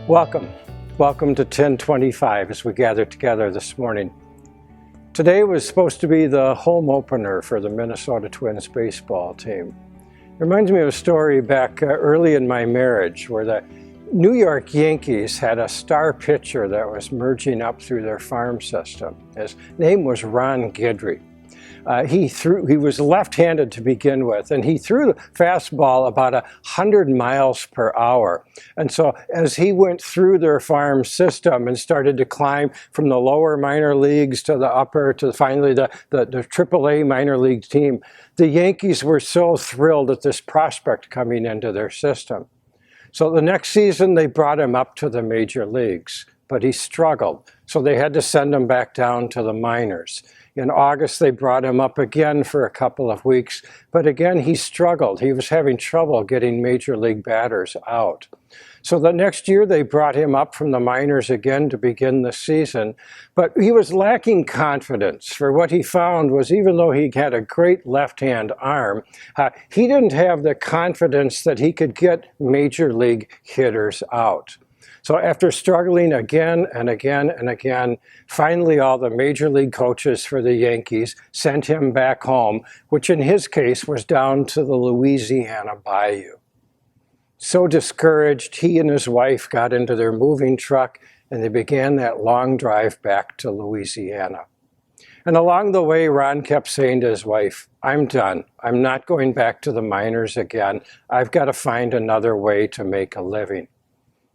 Welcome to 1025 as we gather together this morning. Today was supposed to be the home opener for the Minnesota Twins baseball team. It reminds me of a story back early in my marriage where the New York Yankees had a star pitcher that was merging up through their farm system. His name was Ron Guidry. He was left-handed to begin with, and he threw the fastball about 100 miles per hour. And so as he went through their farm system and started to climb from the lower minor leagues to the upper, to finally the AAA minor league team, the Yankees were so thrilled at this prospect coming into their system. So the next season, they brought him up to the major leagues, but he struggled. So they had to send him back down to the minors. In August, they brought him up again for a couple of weeks, but again, he struggled. He was having trouble getting major league batters out. So the next year, they brought him up from the minors again to begin the season, but he was lacking confidence. For what he found was, even though he had a great left-hand arm, he didn't have the confidence that he could get major league hitters out. So after struggling again and again and again, finally all the major league coaches for the Yankees sent him back home, which in his case was down to the Louisiana Bayou. So discouraged, he and his wife got into their moving truck and they began that long drive back to Louisiana. And along the way, Ron kept saying to his wife, "I'm done. I'm not going back to the minors again. I've got to find another way to make a living."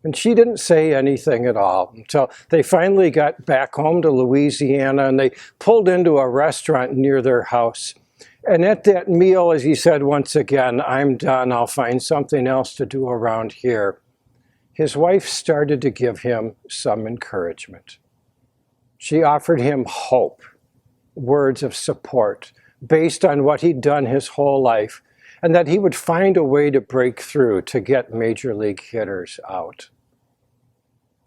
And she didn't say anything at all until they finally got back home to Louisiana and they pulled into a restaurant near their house. And at that meal, as he said once again, "I'm done, I'll find something else to do around here," his wife started to give him some encouragement. She offered him hope, words of support, based on what he'd done his whole life, and that he would find a way to break through to get major league hitters out.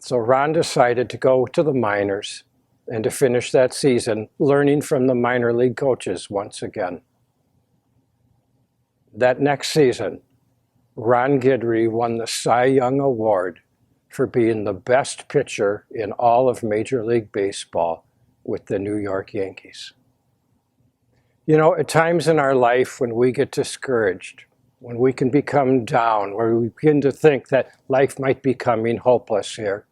So Ron decided to go to the minors and to finish that season learning from the minor league coaches once again. That next season, Ron Guidry won the Cy Young Award for being the best pitcher in all of Major League Baseball with the New York Yankees. You know, at times in our life when we get discouraged, when we can become down, where we begin to think that life might be becoming hopeless here,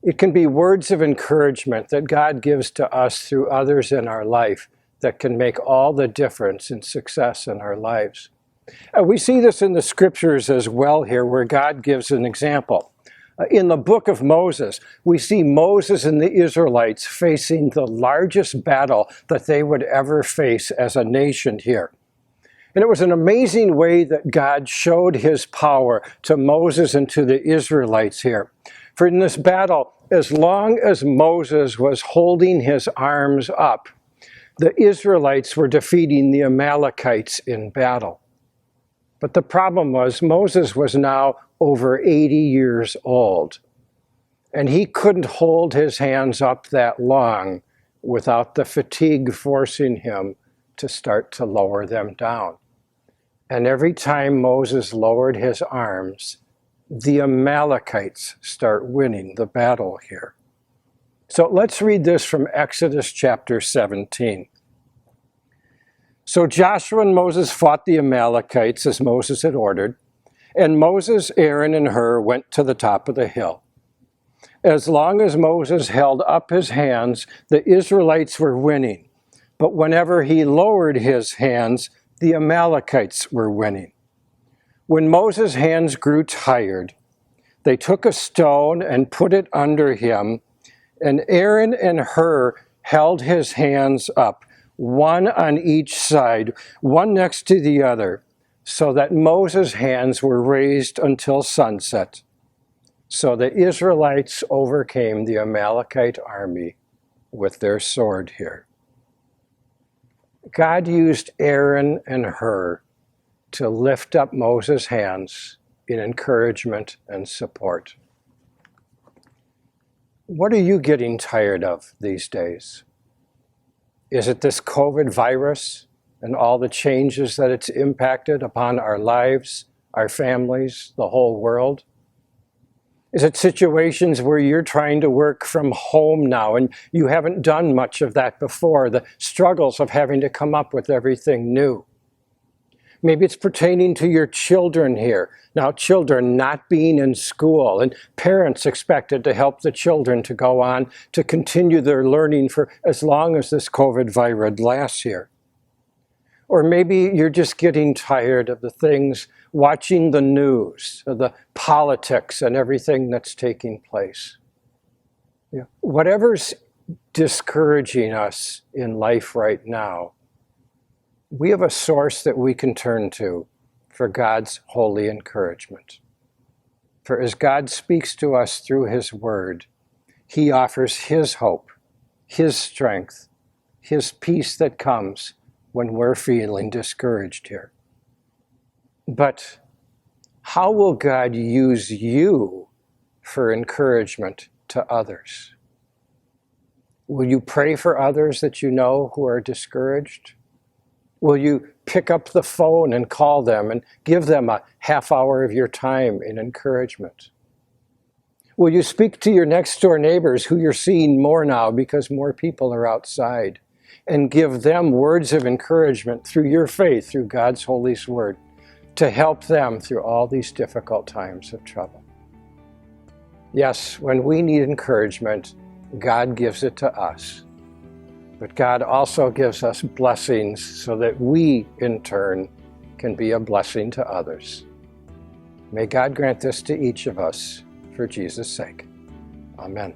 it can be words of encouragement that God gives to us through others in our life that can make all the difference in success in our lives. We see this in the scriptures as well here, where God gives an example. In the book of Moses, we see Moses and the Israelites facing the largest battle that they would ever face as a nation here. And it was an amazing way that God showed his power to Moses and to the Israelites here. For in this battle, as long as Moses was holding his arms up, the Israelites were defeating the Amalekites in battle. But the problem was Moses was now over 80 years old, and he couldn't hold his hands up that long without the fatigue forcing him to start to lower them down. And every time Moses lowered his arms, the Amalekites start winning the battle here. So let's read this from Exodus chapter 17. So Joshua and Moses fought the Amalekites as Moses had ordered, and Moses, Aaron, and Hur went to the top of the hill. As long as Moses held up his hands, the Israelites were winning, but whenever he lowered his hands, the Amalekites were winning. When Moses' hands grew tired, they took a stone and put it under him, and Aaron and Hur held his hands up, one on each side, one next to the other, so that Moses' hands were raised until sunset. So the Israelites overcame the Amalekite army with their sword here. God used Aaron and Hur to lift up Moses' hands in encouragement and support. What are you getting tired of these days? Is it this COVID virus and all the changes that it's impacted upon our lives, our families, the whole world? Is it situations where you're trying to work from home now and you haven't done much of that before, the struggles of having to come up with everything new? Maybe it's pertaining to your children here. Now, children not being in school and parents expected to help the children to go on to continue their learning for as long as this COVID virus lasts here. Or maybe you're just getting tired of the things, watching the news, the politics and everything that's taking place. Yeah. Whatever's discouraging us in life right now, we have a source that we can turn to for God's holy encouragement. For as God speaks to us through His Word, He offers His hope, His strength, His peace that comes when we're feeling discouraged here. But how will God use you for encouragement to others? Will you pray for others that you know who are discouraged? Will you pick up the phone and call them and give them a half hour of your time in encouragement? Will you speak to your next door neighbors who you're seeing more now because more people are outside and give them words of encouragement through your faith, through God's Holy Word, to help them through all these difficult times of trouble? Yes, when we need encouragement, God gives it to us. But God also gives us blessings so that we, in turn, can be a blessing to others. May God grant this to each of us for Jesus' sake. Amen.